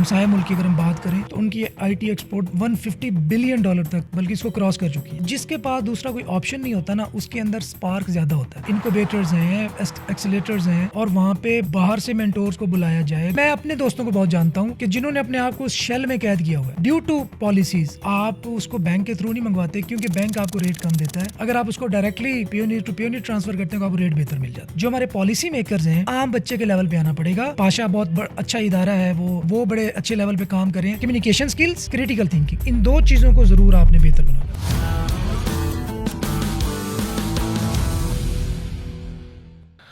हमसाया मुल्क की अगर हम बात करें तो उनकी आईटी एक्सपोर्ट $150 बिलियन तक बल्कि इसको क्रॉस कर चुकी है। जिसके पास दूसरा कोई ऑप्शन नहीं होता ना, उसके अंदर स्पार्क ज्यादा होता है। इनक्यूबेटर्स हैं, एक्सीलेटर्स हैं, और वहाँ पे बाहर से मेंटोर्स को बुलाया जाए। मैं अपने दोस्तों को बहुत जानता हूँ कि जिन्होंने अपने आप को शेल में कैद किया हुआ है ड्यू टू पॉलिसीज। आप उसको बैंक के थ्रू नहीं मंगवाते क्योंकि बैंक आपको रेट कम देता है। अगर आप उसको directly pioneer to pioneer transfer करते हैं तो आपको रेट बेहतर मिल जाता है। जो हमारे पॉलिसी मेकर्स हैं, आम बच्चे के लेवल पे आना पड़ेगा। पाशा बहुत अच्छा इदारा है, वो बड़े अच्छे लेवल पे काम करें। कम्युनिकेशन स्किल्स, क्रिटिकल थिंकिंग, इन दो चीजों को जरूर आपने बेहतर बनाना।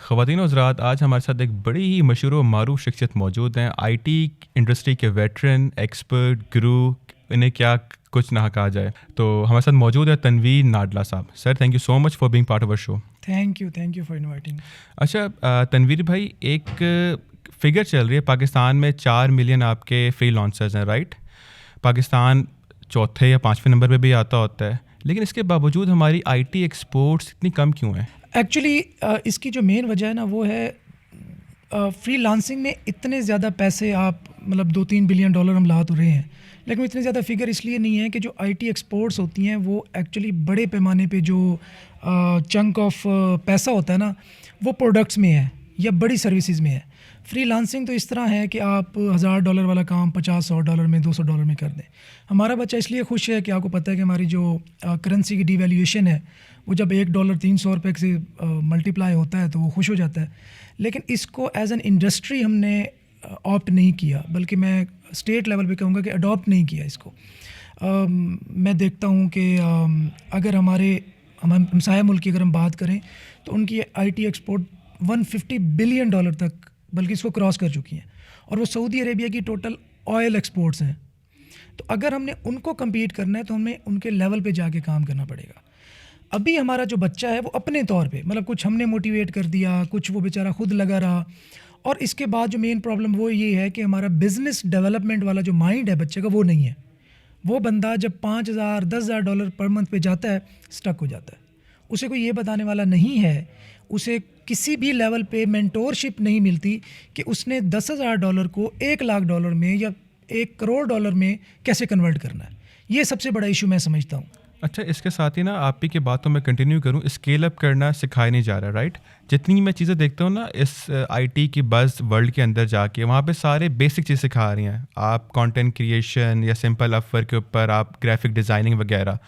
ख़वातीन और हज़रात, आज हमारे साथ एक बड़ी ही मशहूर व मारूफ शख्सियत मौजूद हैं। आईटी इंडस्ट्री के वेटरन, एक्सपर्ट, गुरु, इन्हें क्या कुछ ना कहा जाए। तो हमारे साथ मौजूद है तनवीर नाडला साहब। Sir, thank you so much for being part of our show. Thank you for inviting. अच्छा तनवीर भाई, एक फिगर चल रही है पाकिस्तान में 4 मिलियन आपके फ्री लॉन्चर्स हैं, राइट? पाकिस्तान चौथे या 5वें नंबर पे भी आता होता है, लेकिन इसके बावजूद हमारी आईटी एक्सपोर्ट्स इतनी कम क्यों हैं? एक्चुअली इसकी जो मेन वजह है ना, वो है फ्री लांसिंग में इतने ज़्यादा पैसे, आप मतलब $2-3 बिलियन हम ला तो रहे हैं, लेकिन इतने ज़्यादा फिगर इसलिए नहीं है कि जो आईटी एक्सपोर्ट्स होती हैं वो एक्चुअली बड़े पैमाने पे जो चंक ऑफ पैसा होता है ना, वो प्रोडक्ट्स में है या बड़ी सर्विसेज में है। फ्री लांसिंग तो इस तरह है कि आप $1000 वाला काम $50-100 में, $200 में कर दें। हमारा बच्चा इसलिए खुश है कि आपको पता है कि हमारी जो करेंसी की डिवैल्यूएशन है, वो जब $1 300 से मल्टीप्लाई होता है तो वो खुश हो जाता है। लेकिन इसको एज एन इंडस्ट्री हमने ऑप्ट नहीं किया, बल्कि मैं स्टेट लेवल पे कहूँगा कि अडॉप्ट नहीं किया इसको। मैं देखता हूँ कि अगर हम हमसाया मुल्क की अगर हम बात करें तो उनकी आईटी एक्सपोर्ट $150 बिलियन तक बल्कि इसको क्रॉस कर चुकी हैं, और वो सऊदी अरेबिया की टोटल ऑयल एक्सपोर्ट्स हैं। तो अगर हमने उनको कम्पीट करना है तो हमें उनके लेवल पे जाके काम करना पड़ेगा। अभी हमारा जो बच्चा है वो अपने तौर पे, मतलब कुछ हमने मोटिवेट कर दिया, कुछ वो बेचारा खुद लगा रहा। और इसके बाद जो मेन प्रॉब्लम वो ये है कि हमारा बिज़नेस डेवलपमेंट वाला जो माइंड है बच्चे का, वो नहीं है। वो बंदा जब $5000 $10,000 पर मंथ पे जाता है, स्टक हो जाता है। उसे कोई ये बताने वाला नहीं है, उसे किसी भी लेवल पे मेंटोरशिप नहीं मिलती कि उसने $10,000 को $1,00,000 में या $1 करोड़ में कैसे कन्वर्ट करना है। ये सबसे बड़ा इशू मैं समझता हूँ। अच्छा, इसके साथ ही ना आप ही की बातों में कंटिन्यू करूँ, स्केल अप करना सिखाया नहीं जा रहा, राइट? जितनी मैं चीज़ें देखता हूँ ना इस आईटी की बज़ वर्ल्ड के अंदर जाके, वहाँ पे सारे बेसिक चीज़ सिखा रही हैं। आप कंटेंट क्रिएशन या सिंपल अपवर्क के ऊपर आप ग्राफिक डिज़ाइनिंग वगैरह,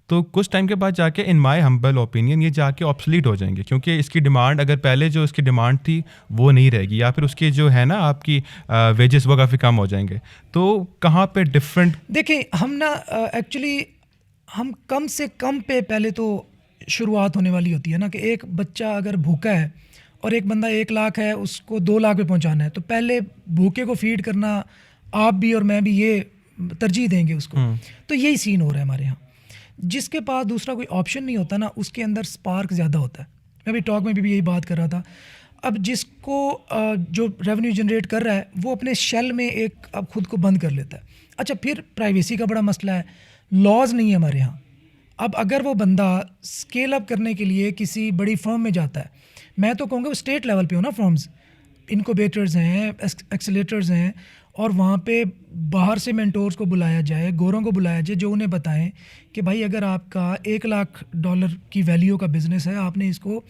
तो कुछ टाइम के बाद जाके इन माय हम्बल ओपिनियन ये जाके ऑब्सलीट हो जाएंगे, क्योंकि इसकी डिमांड, अगर पहले जो इसकी डिमांड थी वो नहीं रहेगी, या फिर उसकी जो है ना आपकी वेजेस वो काफ़ी कम हो जाएंगे। तो कहाँ पे डिफरेंट? देखें, हम ना एक्चुअली हम कम से कम पे पहले तो शुरुआत होने वाली होती है ना, कि एक बच्चा अगर भूखा है और एक बंदा 1 लाख है, उसको 2 लाख पे पहुंचाना है, तो पहले भूखे को फीड करना आप भी और मैं भी ये तरजीह देंगे उसको। तो यही सीन हो रहा है हमारे यहाँ। जिसके पास दूसरा कोई ऑप्शन नहीं होता ना, उसके अंदर स्पार्क ज़्यादा होता है। मैं भी टॉक में भी यही बात कर रहा था। अब जिसको जो रेवेन्यू जनरेट कर रहा है वो अपने शेल में एक अब खुद को बंद कर लेता है। अच्छा, फिर प्राइवेसी का बड़ा मसला है, लॉज नहीं है हमारे यहाँ। अब अगर वो बंदा स्केल अप करने के लिए किसी बड़ी फर्म में जाता है, मैं तो कहूँगा वो स्टेट लेवल पे हो ना, फर्म्स, इनक्यूबेटर्स हैं, एक्सीलेटर्स हैं, और वहाँ पे बाहर से मेंटोर्स को बुलाया जाए, गोरों को बुलाया जाए, जो उन्हें बताएं कि भाई अगर आपका $1,00,000 की वैल्यू का बिज़नेस है, आपने इसको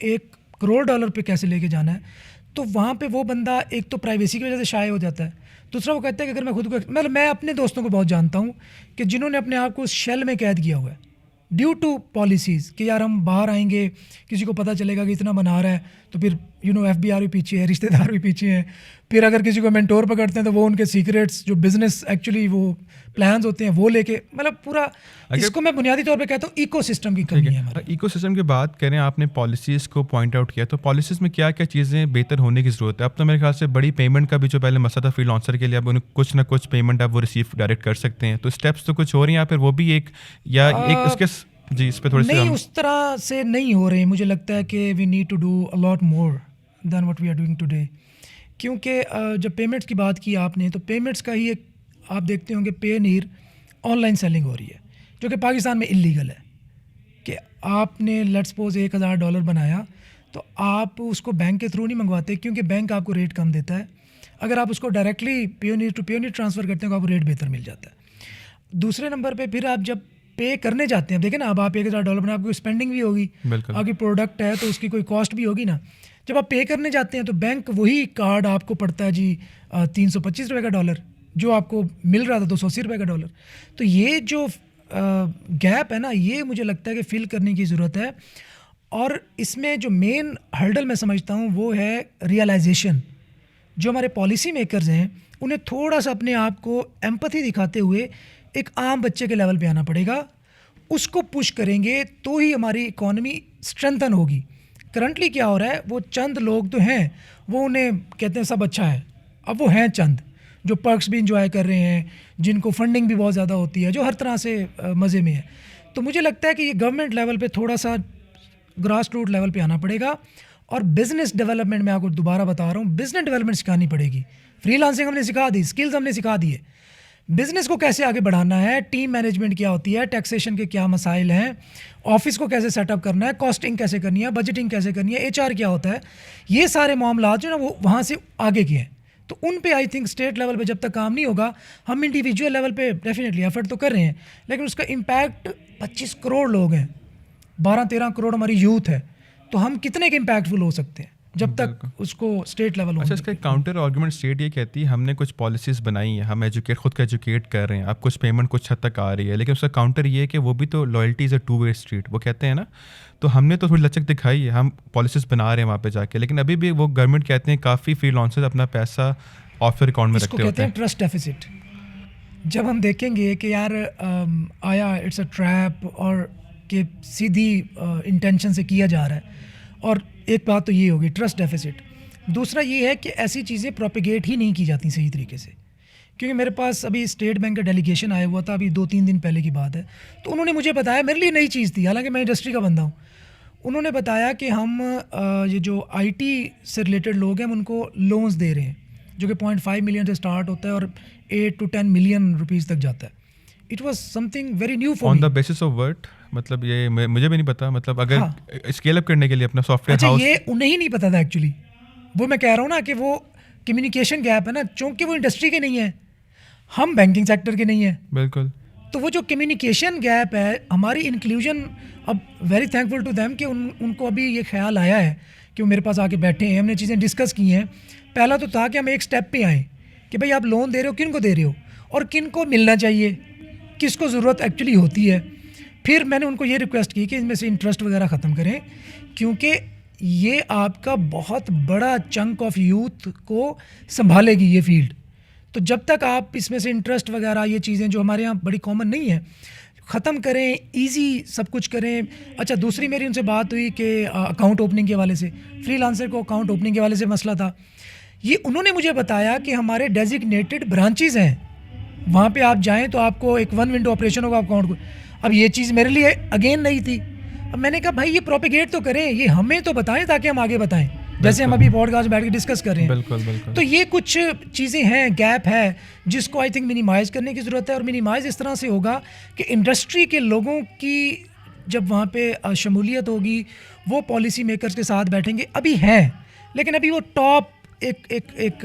$1 करोड़ पे कैसे लेके जाना है। तो वहाँ पे वो बंदा एक तो प्राइवेसी की वजह से शाये हो जाता है, दूसरा वो कहता है कि अगर मैं खुद को, मतलब मैं अपने दोस्तों को बहुत जानता हूँ कि जिन्होंने अपने आप को शेल में कैद किया हुआ है ड्यू टू पॉलिसीज़, कि यार हम बाहर आएंगे, किसी को पता चलेगा कि इतना बना रहा है, तो फिर FBI भी पीछे है, रिश्तेदार भी पीछे हैं। फिर अगर किसी को मेंटोर पकड़ते हैं तो वो उनके सीक्रेट्स, जो बिज़नेस एक्चुअली वो प्लान्स होते हैं, वो लेके, मतलब पूरा इसको मैं बुनियादी तौर पे कहता हूँ इकोसिस्टम की कमी है हमारा। इकोसिस्टम की बात करें, आपने पॉलिसीज़ को पॉइंट आउट किया, तो पॉलिसीज़ में क्या क्या चीज़ें बेहतर होने की ज़रूरत है? अब तो मेरे ख्याल से बड़ी पेमेंट का भी जो पहले मसला था फ्री लॉन्चर के लिए, अब उन्हें कुछ ना कुछ पेमेंट आप वो रिसीव डायरेक्ट कर सकते हैं। तो स्टेप्स तो कुछ हो रही हैं, या फिर वो भी एक उसके जी इस पे थोड़ी सी नहीं, उस तरह से नहीं हो रहे। मुझे लगता है कि we need to do a lot more than what we are doing today. क्योंकि जब पेमेंट्स की बात की आपने, तो पेमेंट्स का ही एक आप देखते होंगे पेनीर ऑनलाइन सेलिंग हो रही है, जो कि पाकिस्तान में इलीगल है। कि आपने लेट्स सपोज $1,000 बनाया, तो आप उसको बैंक के थ्रू नहीं मंगवाते, क्योंकि बैंक आपको रेट कम देता है। अगर आप उसको directly pioneer to pioneer transfer करते हैं तो आपको रेट बेहतर मिल जाता है। दूसरे नंबर पे फिर आप जब पे करने जाते हैं, देखें ना, अब आप $1000 में आपकी स्पेंडिंग भी होगी, बिल्कुल। आपकी प्रोडक्ट है तो उसकी कोई कॉस्ट भी होगी ना। जब आप पे करने जाते हैं तो बैंक वही कार्ड आपको पड़ता है जी $325 का डॉलर, जो आपको मिल रहा था $280 का डॉलर। तो ये जो गैप है ना, ये मुझे लगता है कि फिल करने की ज़रूरत है। और इसमें जो मेन हर्डल मैं समझता हूँ वो है रियलाइजेशन। जो हमारे पॉलिसी मेकर्स हैं उन्हें थोड़ा सा अपने आप को एम्पैथी दिखाते हुए एक आम बच्चे के लेवल पे आना पड़ेगा। उसको पुश करेंगे तो ही हमारी इकॉनमी स्ट्रेंथन होगी। करंटली क्या हो रहा है, वो चंद लोग तो हैं, वो उन्हें कहते हैं सब अच्छा है। अब वो हैं चंद जो पर्क्स भी इंजॉय कर रहे हैं, जिनको फंडिंग भी बहुत ज़्यादा होती है, जो हर तरह से मज़े में है। तो मुझे लगता है कि ये गवर्नमेंट लेवल पे थोड़ा सा ग्रास रूट लेवल पे आना पड़ेगा। और बिज़नेस डेवलपमेंट में आपको दोबारा बता रहा हूँ, बिज़नेस डेवलपमेंट सिखानी पड़ेगी। फ्रीलांसिंग हमने सिखा दी, स्किल्स हमने सिखा दिए, बिज़नेस को कैसे आगे बढ़ाना है, टीम मैनेजमेंट क्या होती है, टैक्सेशन के क्या मसाइल हैं, ऑफिस को कैसे सेटअप करना है, कॉस्टिंग कैसे करनी है, बजटिंग कैसे करनी है, एचआर क्या होता है, ये सारे मामला जो ना वो वहाँ से आगे के हैं। तो उन पे आई थिंक स्टेट लेवल पे जब तक काम नहीं होगा, हम इंडिविजुअल लेवल पे डेफिनेटली एफर्ट तो कर रहे हैं, लेकिन उसका इम्पैक्ट 25 करोड़ लोग हैं, 12-13 करोड़ हमारी यूथ है, तो हम कितने के इम्पैक्टफुल हो सकते हैं जब तक उसको स्टेट लेवल। अच्छा, इसका काउंटर आर्गुमेंट स्टेट ये कहती है हमने कुछ पॉलिसीज़ बनाई हैं, हम खुद को एजुकेट कर रहे हैं, अब कुछ पेमेंट कुछ हद तक आ रही है, लेकिन उसका काउंटर ये है कि वो भी तो loyalty is a two way street, वो कहते हैं ना। तो हमने तो थोड़ी लचक दिखाई है, हम पॉलिसीज़ बना रहे हैं वहाँ पे जाके, लेकिन अभी भी वो गवर्नमेंट कहते हैं काफ़ी फ्रीलांसर्स अपना पैसा ऑफशोर अकाउंट में रखते कहते हैं ट्रस्ट डेफिसिट। जब हम देखेंगे कि यार आया इट्स अ ट्रैप और कि सीधी इंटेंशन से किया जा रहा है, और एक बात तो ये होगी ट्रस्ट डेफिसिट। दूसरा ये है कि ऐसी चीज़ें प्रोपिगेट ही नहीं की जाती सही तरीके से। क्योंकि मेरे पास अभी स्टेट बैंक का डेलीगेशन आया हुआ था, अभी 2-3 दिन पहले की बात है, तो उन्होंने मुझे बताया, मेरे लिए नई चीज़ थी, हालांकि मैं इंडस्ट्री का बंदा हूँ। उन्होंने बताया कि हम ये जो आईटी से रिलेटेड लोग हैं उनको लोन्स दे रहे हैं, जो कि 0.5 मिलियन से स्टार्ट होता है और 8 to 10 मिलियन रुपीज़ तक जाता है। It was something very new for on the basis of worth, मतलब ये मुझे भी नहीं पता, मतलब अगर स्केल अप करने के लिए अपना सॉफ्टवेयर हाउस। ये उन्हें ही नहीं पता था एक्चुअली। वो मैं कह रहा हूँ ना कि वो कम्युनिकेशन गैप है ना, चूँकि वो इंडस्ट्री के नहीं है, हम बैंकिंग सेक्टर के नहीं है। बिल्कुल। तो वो जो कम्युनिकेशन गैप है, हमारी इंक्लूजन, अब वेरी थैंकफुल टू देम कि उनको अभी ये ख्याल आया है कि वो मेरे पास आके बैठे हैं, हमने चीज़ें डिस्कस की हैं। पहला तो था कि हम एक स्टेप पे आएँ कि भाई आप लोन दे रहे हो, किन को दे रहे हो और किन को मिलना चाहिए, किसको ज़रूरत एक्चुअली होती है। फिर मैंने उनको ये रिक्वेस्ट की कि इनमें से इंटरेस्ट वगैरह ख़त्म करें, क्योंकि ये आपका बहुत बड़ा चंक ऑफ यूथ को संभालेगी ये फील्ड। तो जब तक आप इसमें से इंटरेस्ट वगैरह ये चीज़ें जो हमारे यहाँ बड़ी कॉमन नहीं है, ख़त्म करें, इजी सब कुछ करें। अच्छा, दूसरी मेरी उनसे बात हुई कि अकाउंट ओपनिंग के वाले से, फ्रीलांसर को अकाउंट ओपनिंग के वाले से मसला था। ये उन्होंने मुझे बताया कि हमारे डेजिग्नेटेड ब्रांचेज़ हैं, वहाँ पे आप जाएं तो आपको एक 1 विंडो ऑपरेशन होगा अकाउंट को। अब ये चीज़ मेरे लिए अगेन नहीं थी। अब मैंने कहा भाई ये प्रोपिगेट तो करें, ये हमें तो बताएं ताकि हम आगे बताएं, जैसे हम अभी पॉडकास्ट बैठ के डिस्कस कर रहे हैं। बिल्कुल बिल्कुल। तो ये कुछ चीज़ें हैं, गैप है, जिसको आई थिंक मिनिमाइज़ करने की ज़रूरत है। और मिनिमाइज़ इस तरह से होगा कि इंडस्ट्री के लोगों की जब वहाँ पे शमूलियत होगी, वो पॉलिसी मेकर्स के साथ बैठेंगे। अभी हैं, लेकिन अभी वो टॉप एक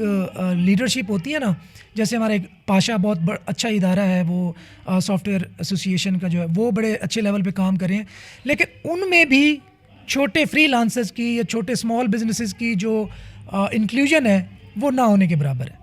लीडरशिप होती है ना, जैसे हमारा एक पाशा बहुत अच्छा इदारा है, वो सॉफ्टवेयर एसोसिएशन का जो है, वो बड़े अच्छे लेवल पे काम कर रहे हैं, लेकिन उनमें भी छोटे फ्रीलांसर्स की या छोटे स्मॉल बिजनेसेस की जो इंक्लूजन है वो ना होने के बराबर है।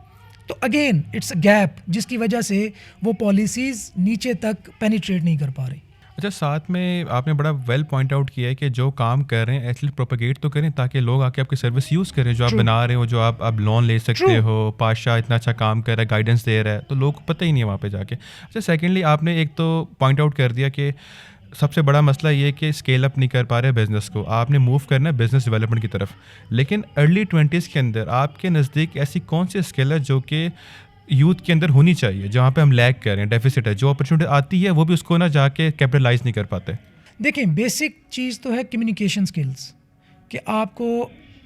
तो अगेन इट्स अ गैप, जिसकी वजह से वो पॉलिसीज़ नीचे तक पेनिट्रेट नहीं कर पा रही। अच्छा, साथ में आपने बड़ा वेल पॉइंट आउट किया है कि जो काम कर रहे हैं एटलीस्ट प्रोपेगेट तो करें, ताकि लोग आके आपकी सर्विस यूज़ करें जो आप बना रहे हो, जो आप लोन ले सकते हो। पाशा इतना अच्छा काम कर रहा है, गाइडेंस दे रहा है, तो लोग को पता ही नहीं है वहाँ पे जाके। अच्छा, सेकेंडली आपने एक तो पॉइंट आउट कर दिया कि सबसे बड़ा मसला ये कि स्केल अप नहीं कर पा रहे बिज़नेस को, आपने मूव करना है बिज़नेस डेवलपमेंट की तरफ। लेकिन अर्ली 20s के अंदर आपके नज़दीक ऐसी कौन सी स्किल है जो कि यूथ के अंदर होनी चाहिए, जहाँ पे हम लैग कर रहे हैं, डेफिसिट है, जो अपॉर्चुनिटी आती है वो भी उसको ना जाके कैपिटलाइज नहीं कर पाते? देखें, बेसिक चीज़ तो है कम्युनिकेशन स्किल्स, कि आपको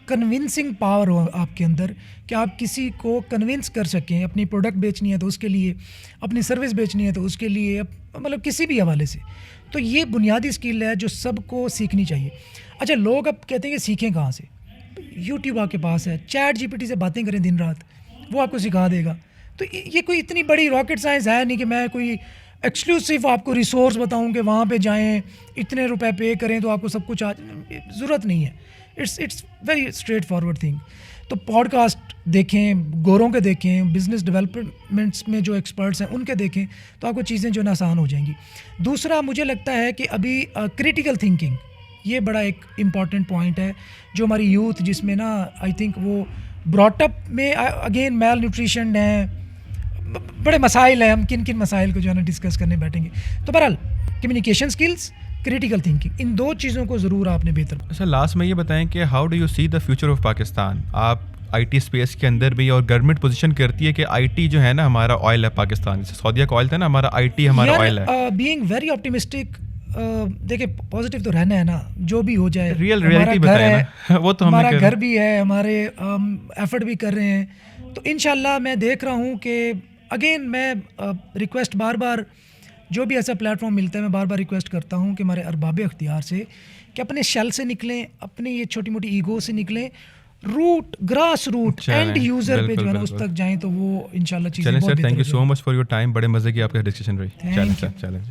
कन्विंसिंग पावर हो आपके अंदर, कि आप किसी को कन्विंस कर सकें। अपनी प्रोडक्ट बेचनी है तो उसके लिए, अपनी सर्विस बेचनी है तो उसके लिए, मतलब किसी भी हवाले से। तो ये बुनियादी स्किल है जो सबको सीखनी चाहिए। अच्छा, लोग अब कहते हैं कि सीखें कहाँ से? यूट्यूब आपके पास है, चैट जीपीटी से बातें करें दिन रात, वो आपको सिखा देगा। तो ये कोई इतनी बड़ी रॉकेट साइंस है नहीं कि मैं कोई एक्सक्लूसिव आपको रिसोर्स बताऊं कि वहाँ पे जाएं, इतने रुपए पे करें तो आपको सब कुछ ज़रूरत नहीं है। It's very straight forward thing. तो पॉडकास्ट देखें, गोरों के देखें, बिजनेस डेवलपमेंट्स में जो एक्सपर्ट्स हैं उनके देखें, तो आपको चीज़ें जो है ना आसान हो जाएंगी। दूसरा मुझे लगता है कि अभी क्रिटिकल थिंकिंग ये बड़ा एक इम्पॉर्टेंट पॉइंट है, जो हमारी यूथ जिसमें ना आई थिंक वो ब्रॉटअप में अगेन मेल न्यूट्रिशन है, बड़े मसाइल हैं, हम किन किन मसाइल को जो है ना डिस्कस करने बैठेंगे। तो बहरहाल कम्युनिकेशन स्किल्स, क्रिटिकल थिंकिंग, इन 2 चीज़ों को ज़रूर आपने बेहतर। अच्छा, लास्ट में ये बताएं कि how do you see the future of Pakistan? आप आईटी स्पेस के अंदर भी, और गवर्नमेंट पोजीशन करती है कि आईटी जो है ना हमारा ऑयल है पाकिस्तान, जैसे सऊदीया का ऑयल था ना, हमारा आईटी हमारा ऑयल है। बीइंग वेरी ऑप्टिमिस्टिक, देखिए पॉजिटिव तो रहना है ना, जो भी हो जाए। रियल रियलिटी बताए ना वो तो हमारा घर भी है, हमारे एफर्ट भी कर रहे हैं, तो इंशाल्लाह मैं देख रहा हूँ कि अगेन मैं रिक्वेस्ट बार बार, जो भी ऐसा प्लेटफॉर्म मिलता है मैं बार बार रिक्वेस्ट करता हूँ कि हमारे अरबाब इख्तियार से कि अपने शेल से निकलें, अपने ये छोटी मोटी ईगो से निकलें, root, grass root, end user पे जो है ना उस तक जाएं, तो वो इंशाल्लाह चीज़ें बहुत बेहतर हो जाएंगी। Thank you so much for your time, बड़े मजे की आपका डिस्कशन रही। चलें।